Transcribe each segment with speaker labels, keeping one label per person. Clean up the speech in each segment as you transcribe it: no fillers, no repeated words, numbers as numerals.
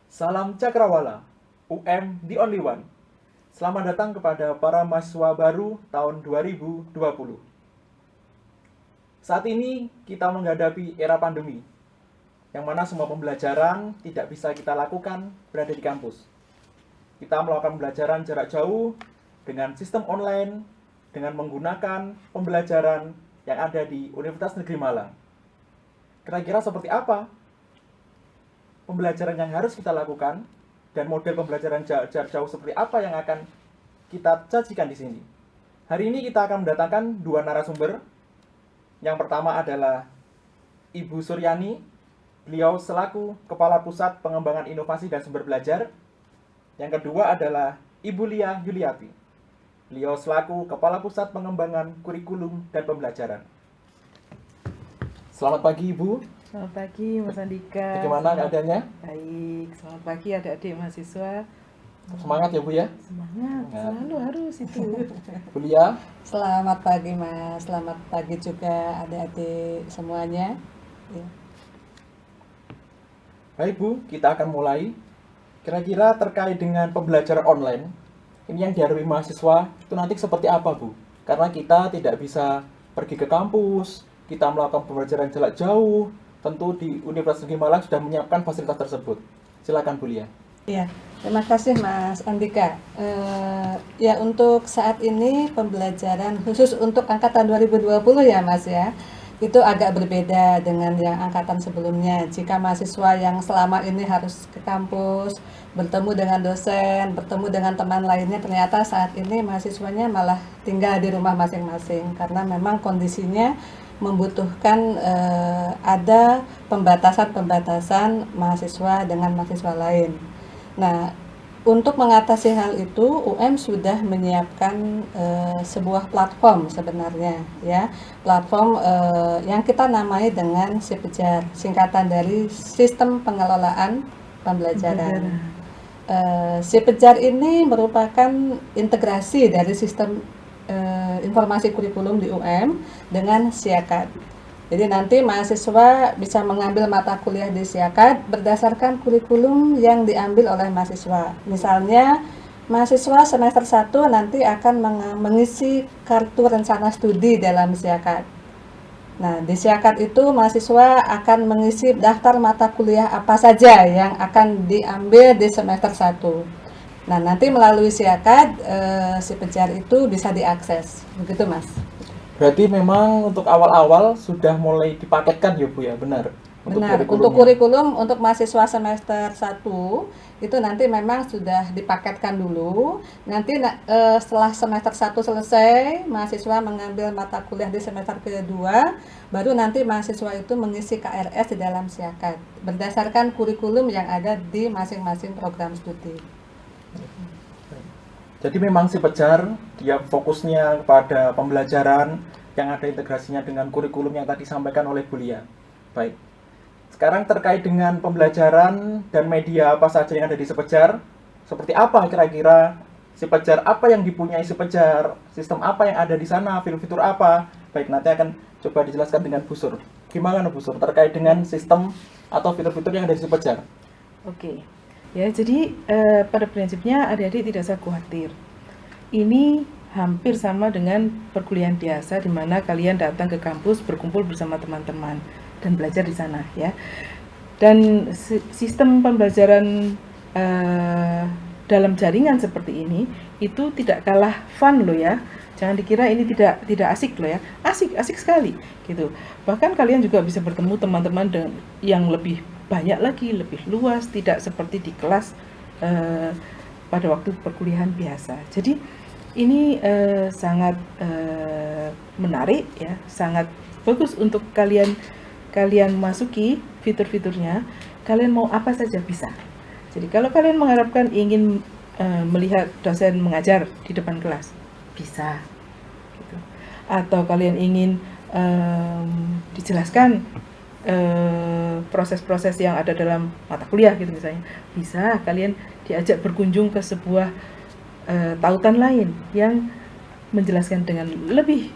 Speaker 1: Salam Cakrawala, UM the only one. Selamat datang kepada para mahasiswa baru tahun 2020. Saat ini kita menghadapi era pandemi, yang mana semua pembelajaran tidak bisa kita lakukan berada di kampus. Kita melakukan pembelajaran jarak jauh dengan sistem online, dengan menggunakan pembelajaran yang ada di Universitas Negeri Malang. Kira-kira seperti apa pembelajaran yang harus kita lakukan dan model pembelajaran jarak jauh seperti apa yang akan kita sajikan di sini. Hari ini kita akan mendatangkan dua narasumber. Yang pertama adalah Ibu Suryani, beliau selaku Kepala Pusat Pengembangan Inovasi dan Sumber Belajar. Yang kedua adalah Ibu Lia Yuliati, beliau selaku Kepala Pusat Pengembangan Kurikulum dan Pembelajaran. Selamat pagi Ibu.
Speaker 2: Selamat pagi Mas Andika.
Speaker 1: Bagaimana keadaannya?
Speaker 2: Baik, selamat pagi adik-adik mahasiswa.
Speaker 1: Semangat ya Bu ya?
Speaker 2: Semangat, selalu harus itu.
Speaker 1: Bu Lia.
Speaker 3: Selamat pagi Mas, selamat pagi juga adik-adik semuanya. Ya.
Speaker 1: Baik Bu, kita akan mulai. Kira-kira terkait dengan pembelajaran online, ini yang dihadapi mahasiswa itu nanti seperti apa Bu? Karena kita tidak bisa pergi ke kampus, kita melakukan pembelajaran jarak jauh, tentu di Universitas Negeri Malang sudah menyiapkan fasilitas tersebut. Silakan Bu Lia.
Speaker 3: Ya, terima kasih Mas Andika. Ya untuk saat ini pembelajaran khusus untuk angkatan 2020 ya Mas ya, itu agak berbeda dengan yang angkatan sebelumnya. Jika mahasiswa yang selama ini harus ke kampus, bertemu dengan dosen, bertemu dengan teman lainnya, ternyata saat ini mahasiswanya malah tinggal di rumah masing-masing karena memang kondisinya membutuhkan ada pembatasan-pembatasan mahasiswa dengan mahasiswa lain. Nah, untuk mengatasi hal itu, UM sudah menyiapkan sebuah platform sebenarnya, ya, platform yang kita namai dengan SIPEJAR, singkatan dari Sistem Pengelolaan Pembelajaran. SIPEJAR ini merupakan integrasi dari sistem informasi kurikulum di UM dengan SIAKAD. Jadi nanti mahasiswa bisa mengambil mata kuliah di SIAKAD berdasarkan kurikulum yang diambil oleh mahasiswa. Misalnya, mahasiswa semester 1 nanti akan mengisi kartu rencana studi dalam SIAKAD. Nah, di SIAKAD itu mahasiswa akan mengisi daftar mata kuliah apa saja yang akan diambil di semester 1. Nah, nanti melalui SIAKAD, SIPEJAR itu bisa diakses. Begitu, Mas.
Speaker 1: Berarti memang untuk awal-awal sudah mulai dipaketkan ya Bu ya, benar?
Speaker 3: Benar, untuk kurikulum untuk mahasiswa semester 1 itu nanti memang sudah dipaketkan dulu. Nanti setelah semester 1 selesai, mahasiswa mengambil mata kuliah di semester kedua, baru nanti mahasiswa itu mengisi KRS di dalam SIAKAD berdasarkan kurikulum yang ada di masing-masing program studi.
Speaker 1: Jadi memang SIPEJAR dia fokusnya kepada pembelajaran yang ada integrasinya dengan kurikulum yang tadi disampaikan oleh Bu Lia. Baik. Sekarang terkait dengan pembelajaran dan media apa saja yang ada di SIPEJAR, seperti apa kira-kira SIPEJAR, apa yang dipunyai SIPEJAR, sistem apa yang ada di sana, fitur-fitur apa. Baik, nanti akan coba dijelaskan dengan Bu Sur. Gimana Bu Sur terkait dengan sistem atau fitur-fitur yang ada di SIPEJAR?
Speaker 2: Oke. Ya, jadi pada prinsipnya adik-adik tidak usah khawatir. Ini hampir sama dengan perkuliahan biasa di mana kalian datang ke kampus, berkumpul bersama teman-teman dan belajar di sana ya. Dan sistem pembelajaran dalam jaringan seperti ini itu tidak kalah fun loh ya. Jangan dikira ini tidak asik loh ya. Asik sekali gitu. Bahkan kalian juga bisa bertemu teman-teman yang lebih banyak lagi, lebih luas, tidak seperti di kelas pada waktu perkuliahan biasa. Jadi ini sangat menarik ya, sangat bagus untuk kalian masuki fitur-fiturnya. Kalian mau apa saja bisa. Jadi kalau kalian mengharapkan ingin melihat dosen mengajar di depan kelas, bisa. Gitu. Atau kalian ingin dijelaskan proses-proses yang ada dalam mata kuliah gitu misalnya, bisa kalian diajak berkunjung ke sebuah tautan lain yang menjelaskan dengan lebih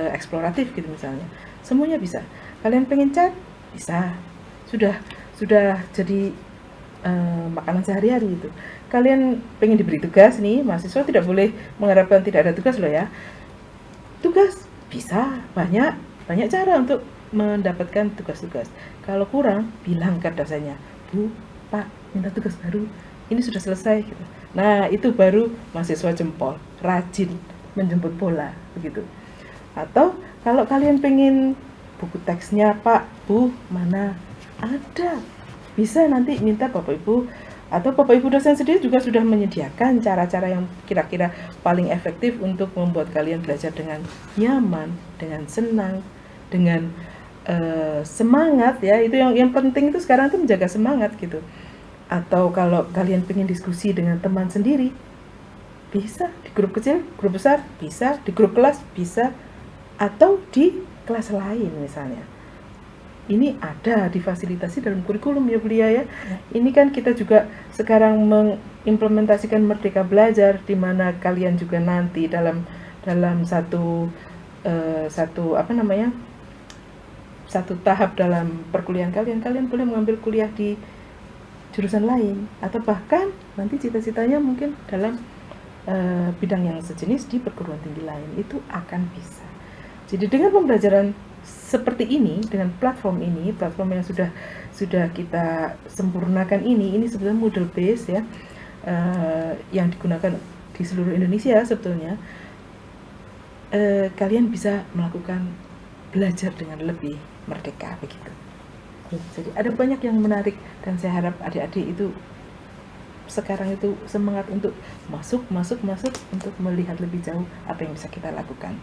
Speaker 2: eksploratif gitu misalnya. Semuanya bisa. Kalian pengen chat, bisa. Sudah jadi makanan sehari-hari itu. Kalian pengen diberi tugas nih, mahasiswa tidak boleh mengharapkan tidak ada tugas loh ya. Tugas bisa banyak cara untuk mendapatkan tugas-tugas. Kalau kurang, bilang ke dosennya, Bu, Pak, minta tugas baru. Ini sudah selesai. Gitu. Nah, itu baru mahasiswa jempol, rajin menjemput bola, begitu. Atau kalau kalian pengen buku teksnya, Pak, Bu, mana? Ada. Bisa nanti minta Bapak Ibu, atau Bapak Ibu dosen sendiri juga sudah menyediakan cara-cara yang kira-kira paling efektif untuk membuat kalian belajar dengan nyaman, dengan senang, dengan semangat ya. Itu yang penting itu sekarang itu menjaga semangat gitu. Atau kalau kalian pengen diskusi dengan teman sendiri, bisa di grup kecil, grup besar, bisa di grup kelas, bisa, atau di kelas lain misalnya. Ini ada difasilitasi dalam kurikulum ya Belia ya. Ini kan kita juga sekarang mengimplementasikan Merdeka Belajar, di mana kalian juga nanti dalam satu tahap dalam perkuliahan kalian boleh mengambil kuliah di jurusan lain, atau bahkan nanti cita-citanya mungkin dalam bidang yang sejenis di perguruan tinggi lain, itu akan bisa. Jadi dengan pembelajaran seperti ini, dengan platform yang sudah kita sempurnakan ini sebetulnya model base ya, yang digunakan di seluruh Indonesia sebetulnya, kalian bisa melakukan belajar dengan lebih merdeka begitu. Jadi ada banyak yang menarik, dan saya harap adik-adik itu sekarang itu semangat untuk masuk untuk melihat lebih jauh apa yang bisa kita lakukan.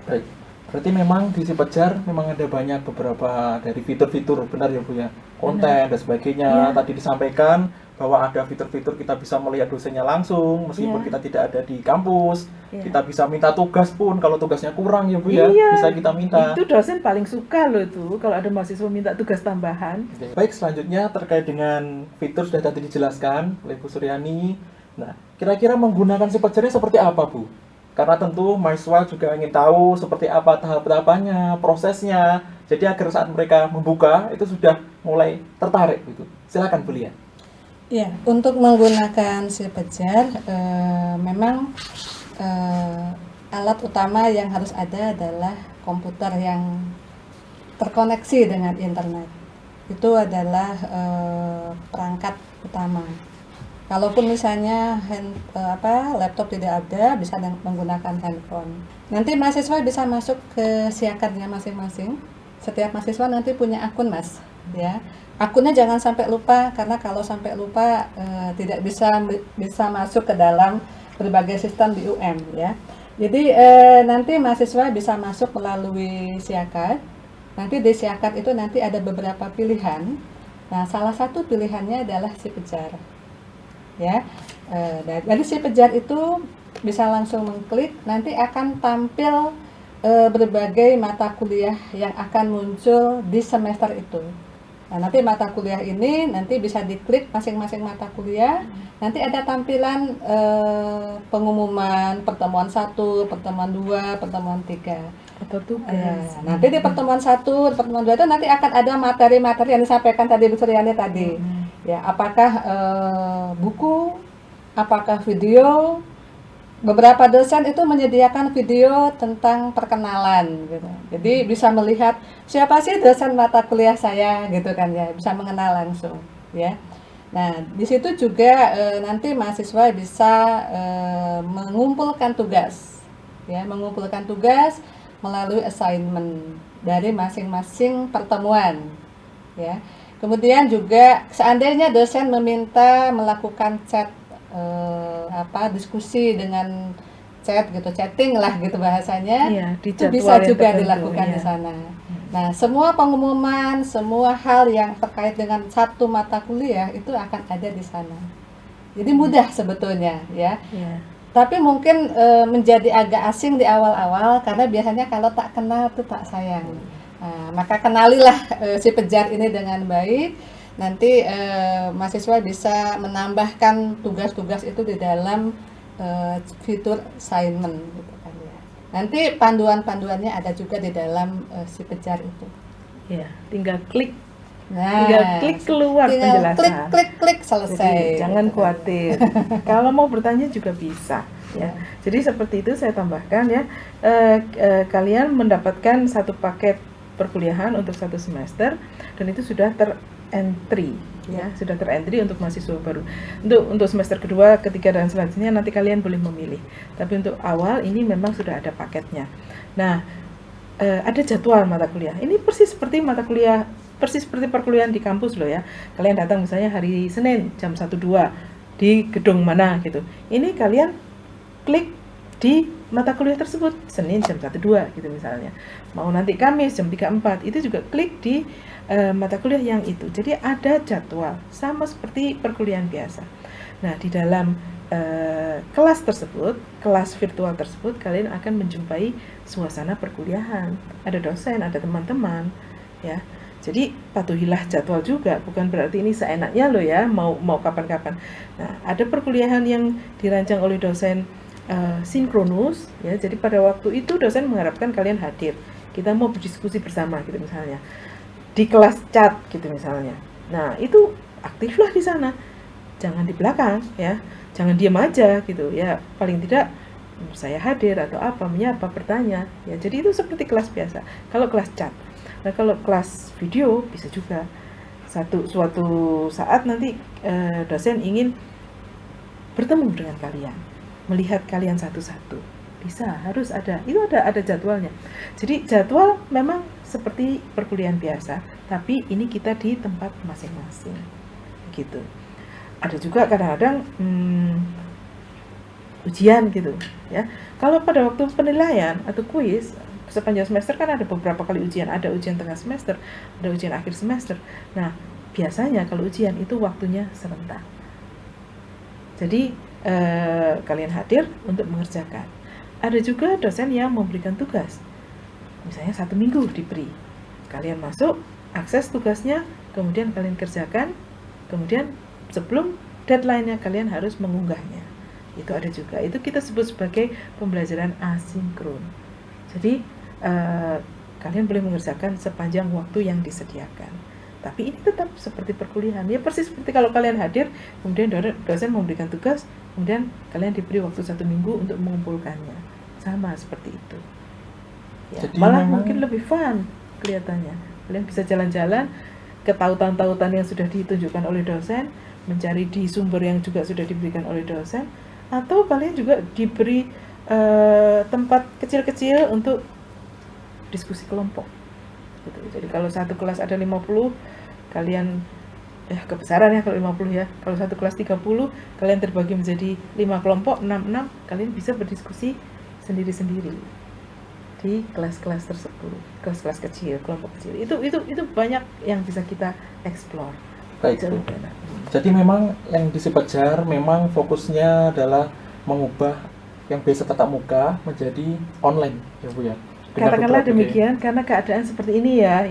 Speaker 1: Baik. Berarti memang di Sipejar memang ada banyak beberapa dari fitur-fitur, benar ya Bu ya, konten dan sebagainya. Tadi disampaikan bahwa ada fitur-fitur kita bisa melihat dosennya langsung meskipun kita tidak ada di kampus. Kita bisa minta tugas pun kalau tugasnya kurang ya Bu ya, bisa kita minta.
Speaker 2: Itu dosen paling suka loh tuh kalau ada mahasiswa minta tugas tambahan.
Speaker 1: Baik, selanjutnya terkait dengan fitur sudah tadi dijelaskan oleh Bu Suryani. Nah, kira-kira menggunakan Sipejarnya seperti apa Bu? Karena tentu mahasiswa juga ingin tahu seperti apa tahap-tahapannya, prosesnya. Jadi agar saat mereka membuka itu sudah mulai tertarik gitu. Silakan Bu Lia.
Speaker 3: Ya, untuk menggunakan Sipejar memang alat utama yang harus ada adalah komputer yang terkoneksi dengan internet. Itu adalah perangkat utama. Kalaupun misalnya laptop tidak ada, bisa menggunakan handphone. Nanti mahasiswa bisa masuk ke siakarnya masing-masing. Setiap mahasiswa nanti punya akun, Mas, ya. Akunnya jangan sampai lupa, karena kalau sampai lupa tidak bisa masuk ke dalam berbagai sistem di UM ya. Jadi nanti mahasiswa bisa masuk melalui siakar. Nanti di siakar itu nanti ada beberapa pilihan. Nah, salah satu pilihannya adalah Sipejar. Ya, dari Sipejar itu bisa langsung mengklik, nanti akan tampil berbagai mata kuliah yang akan muncul di semester itu. Nah, nanti mata kuliah ini nanti bisa diklik masing-masing mata kuliah, nanti ada tampilan pengumuman pertemuan 1, pertemuan 2, pertemuan 3.
Speaker 2: Atau tugas.
Speaker 3: Nanti di pertemuan 1, pertemuan 2 itu nanti akan ada materi-materi yang disampaikan tadi Bu Suryani tadi. Ya, apakah buku, apakah video. Beberapa dosen itu menyediakan video tentang perkenalan gitu. Jadi bisa melihat siapa sih dosen mata kuliah saya gitu kan ya, bisa mengenal langsung ya. Nah, di situ juga nanti mahasiswa bisa mengumpulkan tugas ya, mengumpulkan tugas melalui assignment dari masing-masing pertemuan ya. Kemudian juga seandainya dosen meminta melakukan chat diskusi dengan chat gitu, chatting lah gitu bahasanya, itu bisa juga dilakukan di sana. Nah, semua pengumuman, semua hal yang terkait dengan satu mata kuliah itu akan ada di sana. Jadi mudah sebetulnya ya. Tapi mungkin menjadi agak asing di awal-awal, karena biasanya kalau tak kenal tuh tak sayang. Nah, maka kenalilah Sipejar ini dengan baik. Nanti mahasiswa bisa menambahkan tugas-tugas itu di dalam fitur assignment gitu kan ya. Nanti panduan-panduannya ada juga di dalam Sipejar itu.
Speaker 2: Ya, tinggal klik
Speaker 3: Nah,
Speaker 2: tinggal klik keluar
Speaker 3: tinggal
Speaker 2: penjelasan.
Speaker 3: klik selesai.
Speaker 2: Jadi jangan khawatir. Kalau mau bertanya juga bisa ya. Jadi seperti itu saya tambahkan ya. Kalian mendapatkan satu paket perkuliahan untuk satu semester dan itu sudah terentry ya, sudah terentry untuk mahasiswa baru. Untuk semester kedua, ketiga dan selanjutnya nanti kalian boleh memilih. Tapi untuk awal ini memang sudah ada paketnya. Nah, ada jadwal mata kuliah. Ini persis seperti mata kuliah, persis seperti perkuliahan di kampus loh ya. Kalian datang misalnya hari Senin jam 1-2 di gedung mana gitu. Ini kalian klik di mata kuliah tersebut Senin jam 1-2 gitu misalnya. Mau nanti Kamis jam 3-4 itu juga klik di mata kuliah yang itu. Jadi ada jadwal sama seperti perkuliahan biasa. Nah, di dalam kelas tersebut, kelas virtual tersebut, kalian akan menjumpai suasana perkuliahan. Ada dosen, ada teman-teman, ya. Jadi patuhilah jadwal juga, bukan berarti ini seenaknya loh ya, mau kapan-kapan. Nah, ada perkuliahan yang dirancang oleh dosen sinkronus, ya. Jadi pada waktu itu dosen mengharapkan kalian hadir. Kita mau berdiskusi bersama, gitu misalnya. Di kelas chat, gitu misalnya. Nah, itu aktiflah di sana. Jangan di belakang, ya. Jangan diam aja gitu ya, paling tidak saya hadir atau apa, menyapa, bertanya ya. Jadi itu seperti kelas biasa kalau kelas chat. Nah, kalau kelas video bisa juga suatu saat nanti dosen ingin bertemu dengan kalian, melihat kalian satu-satu, bisa, harus ada, itu ada jadwalnya. Jadi jadwal memang seperti perkuliahan biasa, tapi ini kita di tempat masing-masing gitu. Ada juga kadang-kadang ujian gitu ya. Kalau pada waktu penilaian atau kuis sepanjang semester kan ada beberapa kali ujian, ada ujian tengah semester, ada ujian akhir semester. Nah, biasanya kalau ujian itu waktunya serentak. Jadi kalian hadir untuk mengerjakan. Ada juga dosen yang memberikan tugas, misalnya 1 minggu diberi, kalian masuk, akses tugasnya, kemudian kalian kerjakan, kemudian sebelum deadline-nya kalian harus mengunggahnya. Itu ada juga. Itu kita sebut sebagai pembelajaran asinkron. Jadi kalian boleh mengerjakan sepanjang waktu yang disediakan. Tapi ini tetap seperti perkuliahan. Ya persis seperti kalau kalian hadir, kemudian dosen memberikan tugas, kemudian kalian diberi waktu 1 minggu untuk mengumpulkannya. Sama seperti itu. Ya,
Speaker 1: Jadi
Speaker 2: malah
Speaker 1: memang
Speaker 2: mungkin lebih fun kelihatannya. Kalian bisa jalan-jalan ke tautan-tautan yang sudah ditunjukkan oleh dosen, mencari di sumber yang juga sudah diberikan oleh dosen, atau kalian juga diberi tempat kecil-kecil untuk diskusi kelompok gitu. Jadi kalau satu kelas ada 50, kalian kebesaran ya kalau 50 ya. Kalau satu kelas 30, kalian terbagi menjadi 5 kelompok, 6, kalian bisa berdiskusi sendiri-sendiri di kelas-kelas tersebut, kelas-kelas kecil, kelompok kecil. Itu banyak yang bisa kita explore.
Speaker 1: baik Bu. Jadi memang yang di Sipejar memang fokusnya adalah mengubah yang biasa tatap muka menjadi online ya Bu ya. Dengan
Speaker 2: Katakanlah
Speaker 1: beberapa
Speaker 2: demikian karena keadaan seperti ini ya.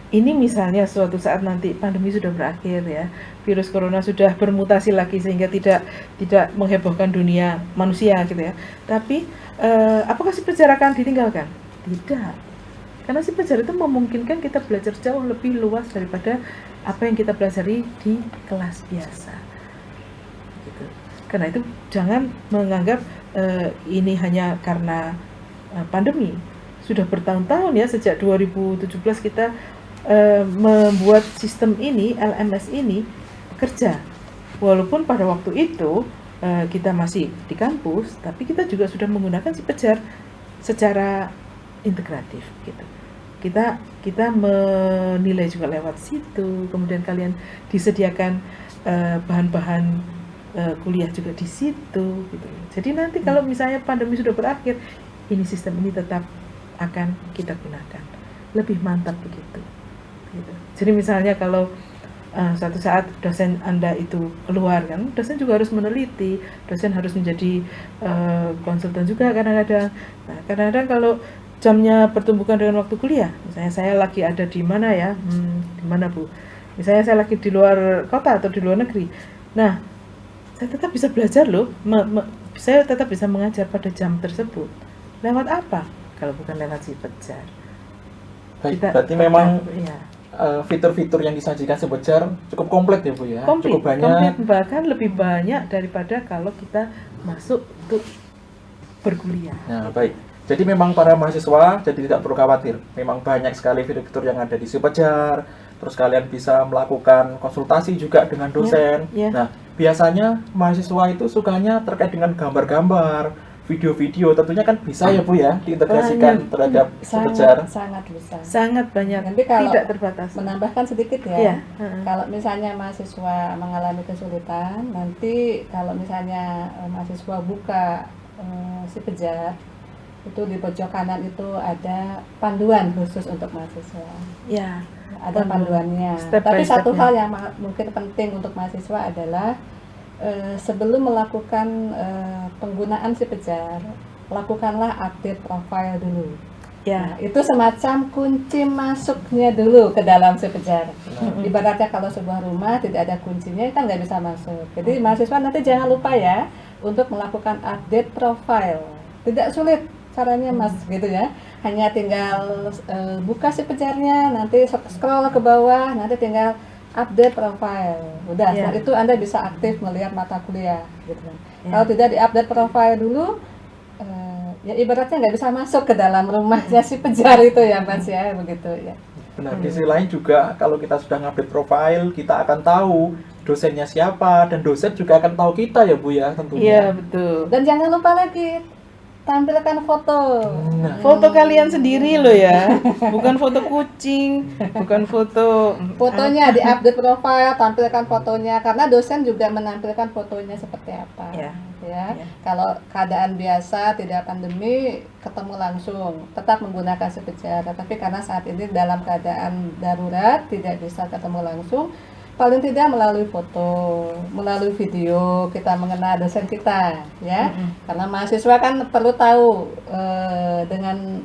Speaker 2: Ini misalnya suatu saat nanti pandemi sudah berakhir ya, virus corona sudah bermutasi lagi sehingga tidak menghebohkan dunia manusia gitu ya. Tapi apakah Sipejar akan ditinggalkan? Tidak. Karena Sipejar itu memungkinkan kita belajar jauh lebih luas daripada apa yang kita pelajari di kelas biasa. Gitu. Karena itu jangan menganggap ini hanya karena pandemi. Sudah bertahun-tahun ya, sejak 2017 kita membuat sistem ini, LMS ini bekerja. Walaupun pada waktu itu kita masih di kampus, tapi kita juga sudah menggunakan Sipejar secara integratif gitu. Kita menilai juga lewat situ, kemudian kalian disediakan bahan-bahan kuliah juga di situ gitu. Jadi nanti kalau misalnya pandemi sudah berakhir, ini sistem ini tetap akan kita gunakan. Lebih mantap begitu. Gitu. Jadi misalnya kalau suatu saat dosen Anda itu keluar kan, dosen juga harus meneliti, dosen harus menjadi konsultan juga kadang-kadang. Nah, kadang-kadang kalau jamnya bertumbukan dengan waktu kuliah, misalnya saya lagi ada di mana ya, di mana Bu? Misalnya saya lagi di luar kota atau di luar negeri. Nah, saya tetap bisa belajar loh, saya tetap bisa mengajar pada jam tersebut. Lewat apa? Kalau bukan lewat Sipejar.
Speaker 1: Baik, berarti memang fitur-fitur yang disajikan Sepejar cukup komplit ya Bu ya.
Speaker 2: Komplit,
Speaker 1: Cukup banyak.
Speaker 2: bahkan lebih banyak daripada kalau kita masuk untuk berkuliah.
Speaker 1: Nah, baik. Jadi memang para mahasiswa jadi tidak perlu khawatir. Memang banyak sekali fitur-fitur yang ada di Sepejar. Terus kalian bisa melakukan konsultasi juga dengan dosen.
Speaker 2: Ya.
Speaker 1: Nah, biasanya mahasiswa itu sukanya terkait dengan gambar-gambar, video-video. Tentunya kan bisa ya Bu ya diintegrasikan
Speaker 2: Banyak.
Speaker 1: terhadap Sepejar.
Speaker 3: Sangat bisa.
Speaker 2: Sangat banyak,
Speaker 3: Nanti kalau
Speaker 2: tidak terbatas.
Speaker 3: menambahkan sedikit ya.
Speaker 2: Iya, heeh.
Speaker 3: Kalau misalnya mahasiswa mengalami kesulitan, nanti kalau misalnya mahasiswa buka Sepejar, itu di pojok kanan itu ada panduan khusus untuk mahasiswa.
Speaker 2: Ya,
Speaker 3: Ada panduannya.
Speaker 2: Step
Speaker 3: Tapi
Speaker 2: by
Speaker 3: satu
Speaker 2: step-nya.
Speaker 3: hal yang mungkin penting untuk mahasiswa adalah sebelum melakukan penggunaan Sepejar, lakukanlah update profile dulu.
Speaker 2: ya,
Speaker 3: Nah, itu semacam kunci masuknya dulu ke dalam Sepejar.
Speaker 1: Nah,
Speaker 3: Ibaratnya kalau sebuah rumah tidak ada kuncinya kan nggak bisa masuk. Jadi mahasiswa nanti jangan lupa ya untuk melakukan update profile. Tidak sulit caranya Mas gitu ya. Hanya tinggal buka Sepejarnya, nanti scroll ke bawah, nanti tinggal update profile. Udah,
Speaker 2: Ya.
Speaker 3: setelah itu Anda bisa aktif melihat mata kuliah gitu kan.
Speaker 2: Ya.
Speaker 3: Kalau tidak di-update profile dulu ya ibaratnya nggak bisa masuk ke dalam rumahnya Sepejar itu ya Mas ya, begitu ya.
Speaker 1: benar. Di sisi lain juga kalau kita sudah ngupdate profile, kita akan tahu dosennya siapa dan dosen juga akan tahu kita ya Bu ya
Speaker 2: iya
Speaker 1: tentunya.
Speaker 2: betul.
Speaker 3: Dan jangan lupa lagi tampilkan foto.
Speaker 1: Nah,
Speaker 2: Foto kalian sendiri loh ya, bukan foto kucing, bukan foto
Speaker 3: Fotonya di-update profile, tampilkan fotonya karena dosen juga menampilkan fotonya seperti apa.
Speaker 2: Ya.
Speaker 3: Ya.
Speaker 2: Ya.
Speaker 3: Kalau keadaan biasa tidak pandemi ketemu langsung, tetap menggunakan Sepejar. Tapi karena saat ini dalam keadaan darurat tidak bisa ketemu langsung, paling tidak melalui foto, melalui video kita mengenal dosen kita, ya. Karena mahasiswa kan perlu tahu dengan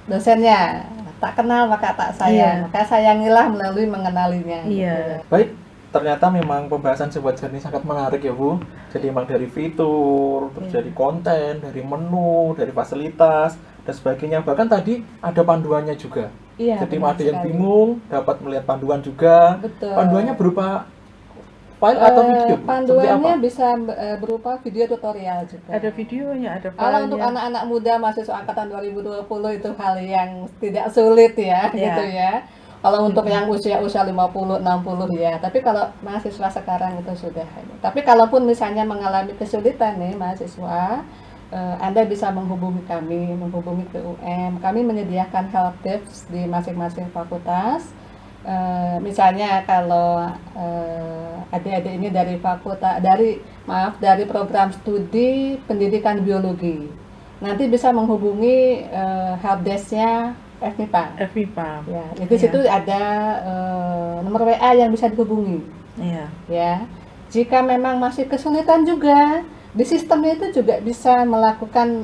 Speaker 3: dosennya. Tak kenal maka tak sayang,
Speaker 2: Iya.
Speaker 3: maka sayangilah melalui mengenalinya.
Speaker 2: Iya.
Speaker 3: gitu ya.
Speaker 1: baik. Ternyata memang pembahasan Sepejar ini sangat menarik ya Bu. Jadi memang dari fitur, terus
Speaker 2: Iya.
Speaker 1: dari konten, dari menu, dari fasilitas dan sebagainya. Bahkan tadi ada panduannya juga.
Speaker 3: Iya,
Speaker 1: Jadi
Speaker 3: benar
Speaker 1: ada yang
Speaker 3: sekali.
Speaker 1: bingung dapat melihat panduan juga.
Speaker 3: Betul.
Speaker 1: Panduannya berupa file atau video? Seperti
Speaker 3: Panduannya
Speaker 1: apa?
Speaker 3: bisa berupa video tutorial juga.
Speaker 2: ada videonya, ada
Speaker 3: Kalau untuk
Speaker 2: filenya.
Speaker 3: anak-anak muda mahasiswa angkatan 2020 itu hal yang tidak sulit ya,
Speaker 2: Ya.
Speaker 3: gitu ya. Kalau untuk yang usia-usia 50, 60 ya. Tapi kalau mahasiswa sekarang itu sudah. Tapi kalaupun misalnya mengalami kesulitan nih mahasiswa, Anda bisa menghubungi kami, menghubungi ke UM. Kami menyediakan help desk di masing-masing fakultas. Misalnya kalau adik-adik ini dari dari program studi pendidikan biologi, nanti bisa menghubungi help desk-nya FMIPA.
Speaker 2: FIPA.
Speaker 3: Ya, di situ ada nomor WA yang bisa dihubungi.
Speaker 2: Iya.
Speaker 3: Ya, jika memang masih kesulitan juga, di sistemnya itu juga bisa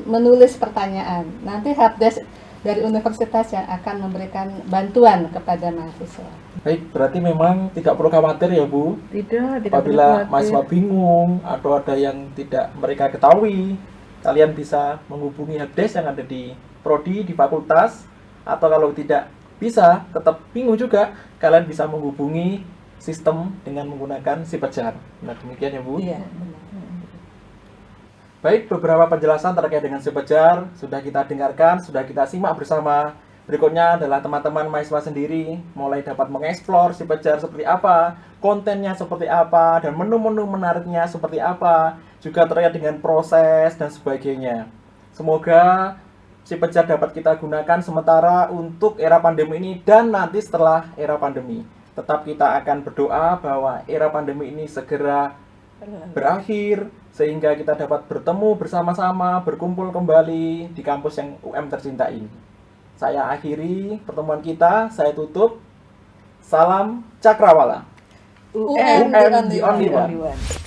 Speaker 3: menulis pertanyaan. Nanti helpdesk dari universitas yang akan memberikan bantuan kepada mahasiswa.
Speaker 1: Baik, berarti memang tidak perlu khawatir ya Bu.
Speaker 2: Tidak perlu
Speaker 1: Apabila
Speaker 2: khawatir.
Speaker 1: mahasiswa bingung atau ada yang tidak mereka ketahui, kalian bisa menghubungi helpdesk yang ada di prodi, di fakultas. Atau kalau tidak bisa, tetap bingung juga, kalian bisa menghubungi sistem dengan menggunakan Sepejar. Nah, demikian ya Bu.
Speaker 3: Iya, benar.
Speaker 1: Baik, beberapa penjelasan terkait dengan Sepejar sudah kita dengarkan, sudah kita simak bersama. Berikutnya adalah teman-teman mahasiswa sendiri mulai dapat mengeksplor Sepejar seperti apa, kontennya seperti apa, dan menu-menu menariknya seperti apa, juga terkait dengan proses dan sebagainya. Semoga Sepejar dapat kita gunakan sementara untuk era pandemi ini dan nanti setelah era pandemi. Tetap kita akan berdoa bahwa era pandemi ini segera berakhir sehingga kita dapat bertemu bersama-sama, berkumpul kembali di kampus yang UM tercinta ini. Saya akhiri pertemuan kita, saya tutup. Salam Cakrawala.
Speaker 3: UM the only
Speaker 1: the only
Speaker 3: one.
Speaker 1: one.